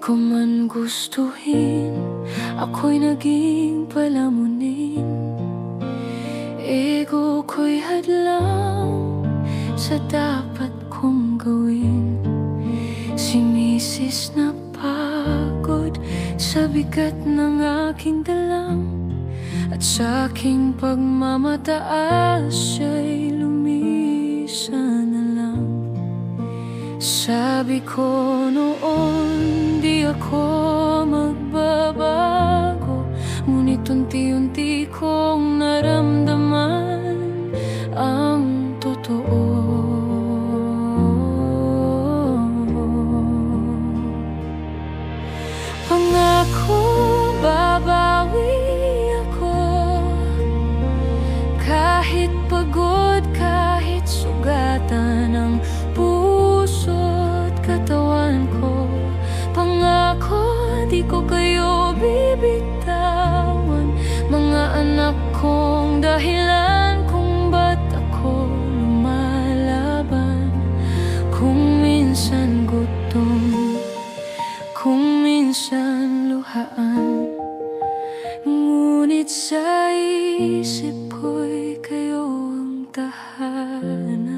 ko man gustuhin, ako'y naging palamunin. Ego ko'y hadlang sa dapat kong gawin. Si misis na pagod sa bigat ng aking dalang, at sa aking pagmamataas siya'y lumisa na lang. Sabi ko noon di ako magbabago, ngunit unti-unti kong naramdaman ang totoo. Pangako babawi ako, kahit pagod, kahit sugatan ang puso't katawan ko. Pangako di ko kayo bibitawan, mga anak kong dahilan kung ba't ako lumalaban. Kung minsan gutom, kung minsan luhaan, ngunit sa isip ko'y kayo ang tahanan.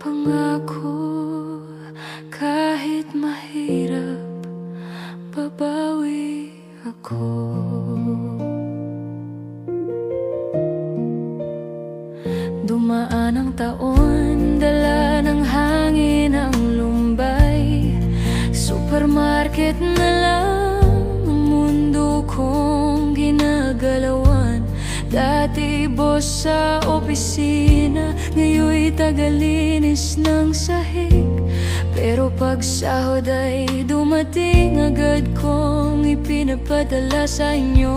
Pangako kahit mahirap, babawi ako. Dumaan ang taon, dala ng hangin ang lumbay. Supermarket na lang ang mundo kong ginagalawan. Dati boss sa opisina, ngayon'y tagalinis ng sahig. Pero pag sahod ay dumating, agad kong ipinapadala sa inyo,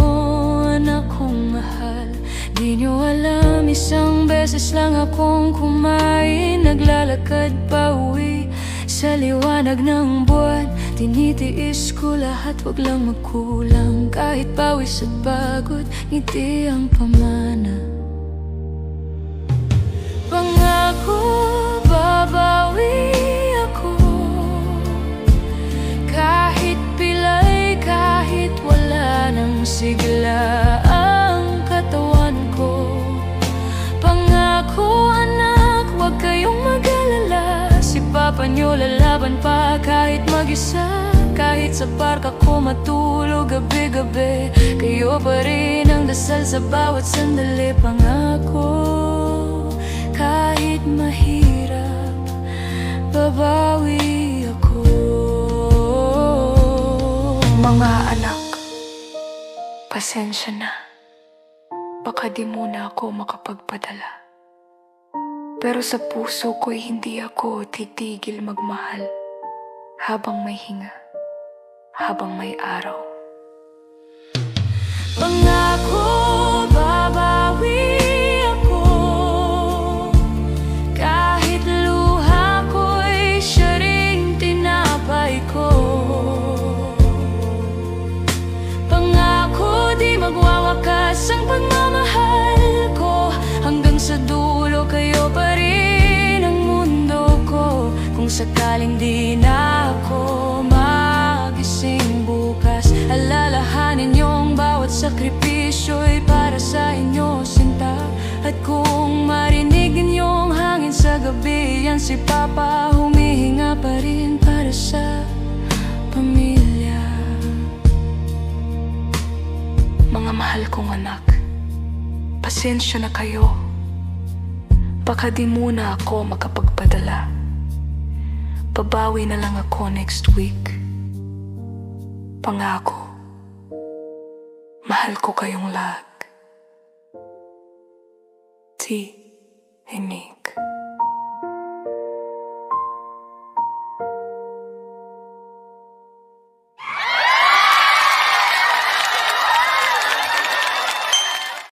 anak kong mahal. Di nyo alam, isang beses lang akong kumain, naglalakad pa uwi sa liwanag ng buwan. Tinitiis ko lahat, wag lang magkulang. Kahit pawis at pagod, ngiti ang pamana. Pangako babawi ako, kahit pilay, kahit wala ng sigla ang katawan ko. Pangako anak, wag kayong mag-alala, si papa nyo lalaban pa kahit mag-isa. Kahit sa park ako matulog gabi-gabi, kayo pa rin ang dasal sa bawat sandali. Pangako kahit mahirap, babawi ako. Mga anak, pasensya na, baka di muna ako makapagpadala. Pero sa puso ko'y hindi ako titigil magmahal, habang may hinga, habang may araw. Pangako babawi ako, kahit luha ko'y siya ring tinapay ko. Pangako di magwawakas ang pagmamahal ko, hanggang sa dulo kayo pa rin ang mundo ko. Kung sakaling di na ako magising bukas, alalahanin niyong bawat sakripisyo'y para sa inyo, sinta. At kung marinig ninyong hangin sa gabi, yan si Papa humihinga pa rin para sa pamilya. Mga mahal kong anak, pasensya na kayo, baka di muna ako makapagpadala. Babawi na lang ako next week. Pangako, mahal ko kayong lahat. T. and me.